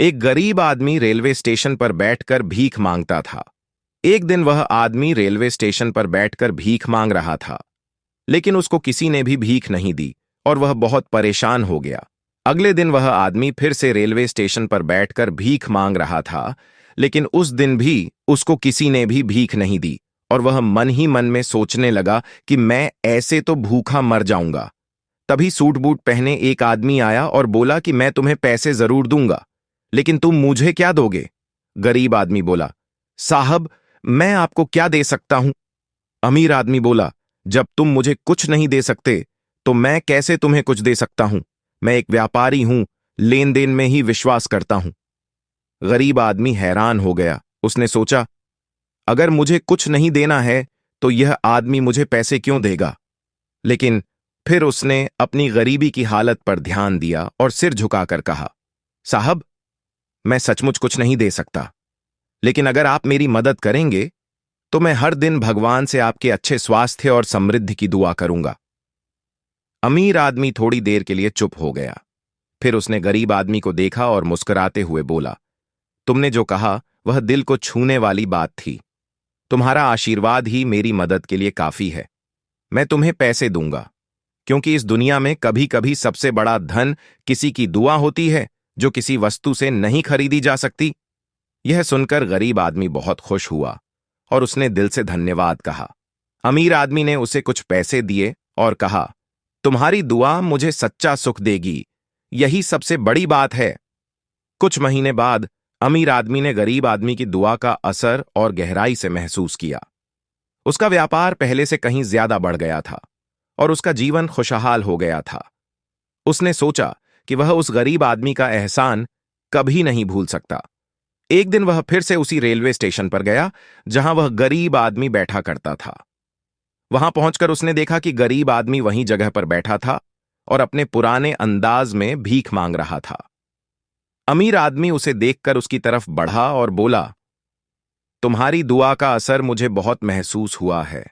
एक गरीब आदमी रेलवे स्टेशन पर बैठकर भीख मांगता था। एक दिन वह आदमी रेलवे स्टेशन पर बैठकर भीख मांग रहा था, लेकिन उसको किसी ने भी भीख नहीं दी और वह बहुत परेशान हो गया। अगले दिन वह आदमी फिर से रेलवे स्टेशन पर बैठकर भीख मांग रहा था, लेकिन उस दिन भी उसको किसी ने भी भीख नहीं दी और वह मन ही मन में सोचने लगा कि मैं ऐसे तो भूखा मर जाऊंगा। तभी सूट बूट पहने एक आदमी आया और बोला कि मैं तुम्हें पैसे जरूर दूंगा, लेकिन तुम मुझे क्या दोगे? गरीब आदमी बोला, साहब, मैं आपको क्या दे सकता हूं? अमीर आदमी बोला, जब तुम मुझे कुछ नहीं दे सकते तो मैं कैसे तुम्हें कुछ दे सकता हूं? मैं एक व्यापारी हूं, लेन देन में ही विश्वास करता हूं। गरीब आदमी हैरान हो गया। उसने सोचा, अगर मुझे कुछ नहीं देना है तो यह आदमी मुझे पैसे क्यों देगा? लेकिन फिर उसने अपनी गरीबी की हालत पर ध्यान दिया और सिर झुकाकर कहा, साहब, मैं सचमुच कुछ नहीं दे सकता, लेकिन अगर आप मेरी मदद करेंगे तो मैं हर दिन भगवान से आपके अच्छे स्वास्थ्य और समृद्धि की दुआ करूंगा। अमीर आदमी थोड़ी देर के लिए चुप हो गया। फिर उसने गरीब आदमी को देखा और मुस्कुराते हुए बोला, तुमने जो कहा वह दिल को छूने वाली बात थी। तुम्हारा आशीर्वाद ही मेरी मदद के लिए काफी है। मैं तुम्हें पैसे दूंगा, क्योंकि इस दुनिया में कभी कभी सबसे बड़ा धन किसी की दुआ होती है, जो किसी वस्तु से नहीं खरीदी जा सकती। यह सुनकर गरीब आदमी बहुत खुश हुआ और उसने दिल से धन्यवाद कहा। अमीर आदमी ने उसे कुछ पैसे दिए और कहा, तुम्हारी दुआ मुझे सच्चा सुख देगी, यही सबसे बड़ी बात है। कुछ महीने बाद अमीर आदमी ने गरीब आदमी की दुआ का असर और गहराई से महसूस किया। उसका व्यापार पहले से कहीं ज्यादा बढ़ गया था और उसका जीवन खुशहाल हो गया था। उसने सोचा कि वह उस गरीब आदमी का एहसान कभी नहीं भूल सकता। एक दिन वह फिर से उसी रेलवे स्टेशन पर गया जहां वह गरीब आदमी बैठा करता था। वहां पहुंचकर उसने देखा कि गरीब आदमी वहीं जगह पर बैठा था और अपने पुराने अंदाज में भीख मांग रहा था। अमीर आदमी उसे देखकर उसकी तरफ बढ़ा और बोला, तुम्हारी दुआ का असर मुझे बहुत महसूस हुआ है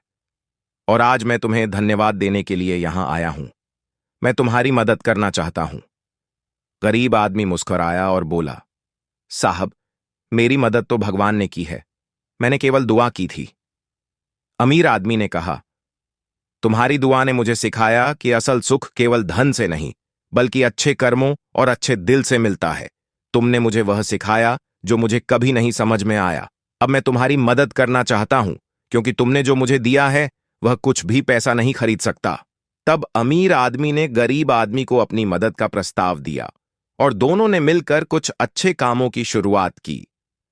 और आज मैं तुम्हें धन्यवाद देने के लिए यहां आया हूं। मैं तुम्हारी मदद करना चाहता हूं। गरीब आदमी मुस्कुराया और बोला, साहब, मेरी मदद तो भगवान ने की है, मैंने केवल दुआ की थी। अमीर आदमी ने कहा, तुम्हारी दुआ ने मुझे सिखाया कि असल सुख केवल धन से नहीं, बल्कि अच्छे कर्मों और अच्छे दिल से मिलता है। तुमने मुझे वह सिखाया जो मुझे कभी नहीं समझ में आया। अब मैं तुम्हारी मदद करना चाहता हूं, क्योंकि तुमने जो मुझे दिया है वह कुछ भी पैसा नहीं खरीद सकता। तब अमीर आदमी ने गरीब आदमी को अपनी मदद का प्रस्ताव दिया और दोनों ने मिलकर कुछ अच्छे कामों की शुरुआत की।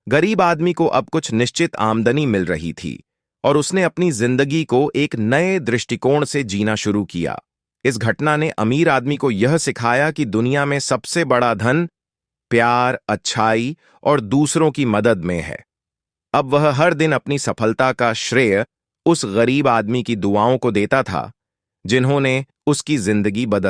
गरीब आदमी को अब कुछ निश्चित आमदनी मिल रही थी और उसने अपनी जिंदगी को एक नए दृष्टिकोण से जीना शुरू किया। इस घटना ने अमीर आदमी को यह सिखाया कि दुनिया में सबसे बड़ा धन प्यार, अच्छाई और दूसरों की मदद में है। अब वह हर दिन अपनी सफलता का श्रेय उस गरीब आदमी की दुआओं को देता था, जिन्होंने उसकी जिंदगी बदल